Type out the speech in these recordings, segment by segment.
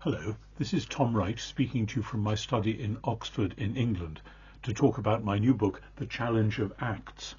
Hello, this is Tom Wright speaking to you from my study in Oxford in England to talk about my new book, The Challenge of Acts.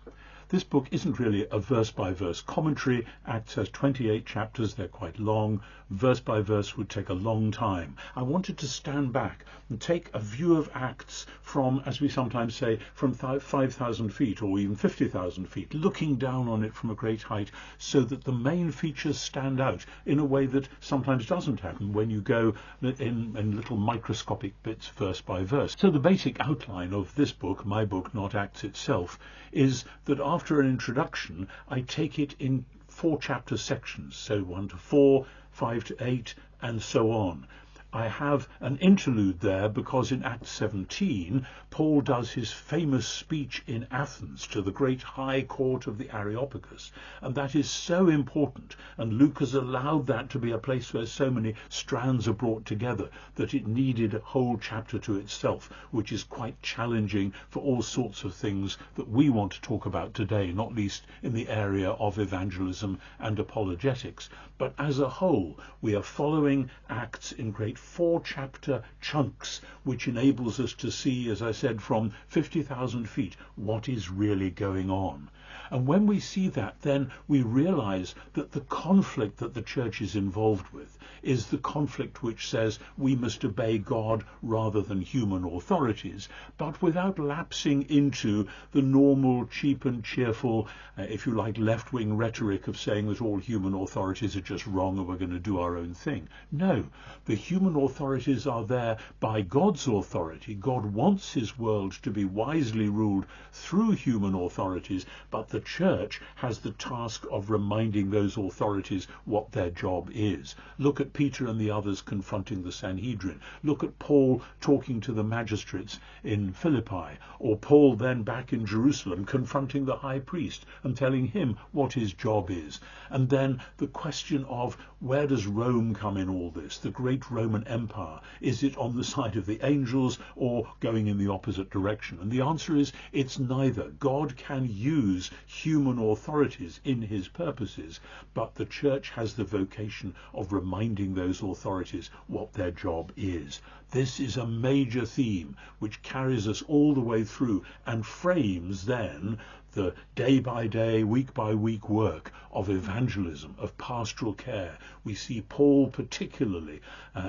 This book isn't really a verse-by-verse commentary. Acts has 28 chapters, they're quite long. Verse by verse would take a long time. I wanted to stand back and take a view of Acts from, as we sometimes say, from 5,000 feet or even 50,000 feet, looking down on it from a great height so that the main features stand out in a way that sometimes doesn't happen when you go in little microscopic bits verse by verse. So the basic outline of this book, my book, not Acts itself, is that after an introduction, I take it in 4 chapter sections, so 1 to 4, 5 to 8, and so on. I have an interlude there because in Acts 17, Paul does his famous speech in Athens to the great high court of the Areopagus, and that is so important, and Luke has allowed that to be a place where so many strands are brought together that it needed a whole chapter to itself, which is quite challenging for all sorts of things that we want to talk about today, not least in the area of evangelism and apologetics. But as a whole, we are following Acts in great 4 chapter chunks, which enables us to see, as I said, from 50,000 feet what is really going on. And when we see that, then we realize that the conflict that the church is involved with is the conflict which says we must obey God rather than human authorities, but without lapsing into the normal, cheap and cheerful, if you like, left-wing rhetoric of saying that all human authorities are just wrong and we're going to do our own thing. No, the human authorities are there by God's authority. God wants his world to be wisely ruled through human authorities, but the church has the task of reminding those authorities what their job is. Look at Peter and the others confronting the Sanhedrin. Look at Paul talking to the magistrates in Philippi, or Paul then back in Jerusalem confronting the high priest and telling him what his job is. And then the question of where does Rome come in all this, the great Roman Empire? Is it on the side of the angels or going in the opposite direction? And the answer is it's neither. God can use human authorities in his purposes, but the church has the vocation of reminding those authorities what their job is. This is a major theme which carries us all the way through and frames then the day-by-day, week-by-week work of evangelism, of pastoral care. We see Paul particularly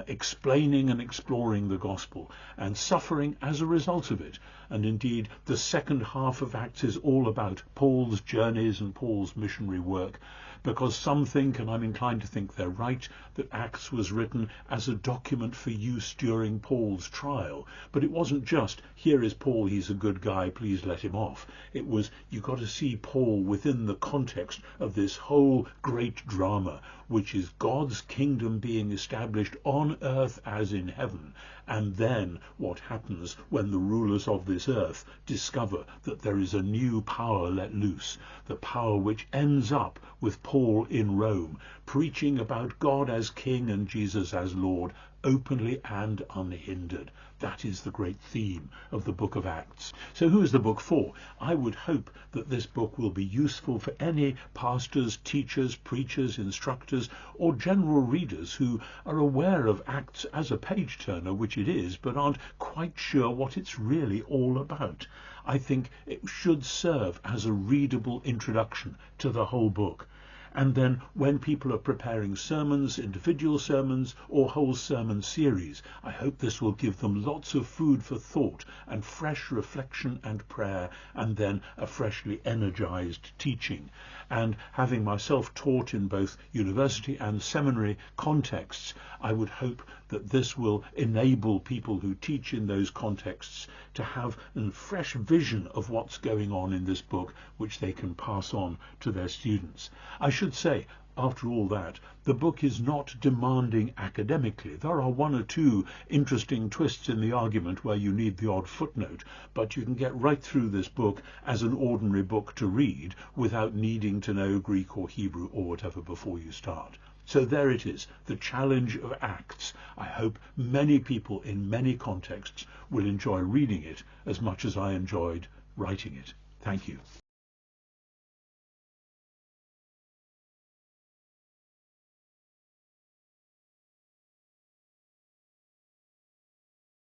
explaining and exploring the gospel and suffering as a result of it. And indeed, the second half of Acts is all about Paul's journeys and Paul's missionary work, because some think, and I'm inclined to think they're right, that Acts was written as a document for use during Paul's trial. But it wasn't just, here is Paul, he's a good guy, please let him off. It was, you've got to see Paul within the context of this whole great drama, which is God's kingdom being established on earth as in heaven, and then what happens when the rulers of this earth discover that there is a new power let loose, the power which ends up with Paul in Rome, preaching about God as King and Jesus as Lord, openly and unhindered. That is the great theme of the book of Acts. So who is the book for? I would hope that this book will be useful for any pastors, teachers, preachers, instructors, or general readers who are aware of Acts as a page-turner, which it is, but aren't quite sure what it's really all about. I think it should serve as a readable introduction to the whole book. And then when people are preparing sermons, individual sermons or whole sermon series, I hope this will give them lots of food for thought and fresh reflection and prayer, and then a freshly energized teaching. And having myself taught in both university and seminary contexts, I would hope that this will enable people who teach in those contexts to have a fresh vision of what's going on in this book, which they can pass on to their students. I should say, after all that, the book is not demanding academically. There are 1 or 2 interesting twists in the argument where you need the odd footnote, but you can get right through this book as an ordinary book to read without needing to know Greek or Hebrew or whatever before you start. So there it is, the challenge of Acts. I hope many people in many contexts will enjoy reading it as much as I enjoyed writing it. Thank you.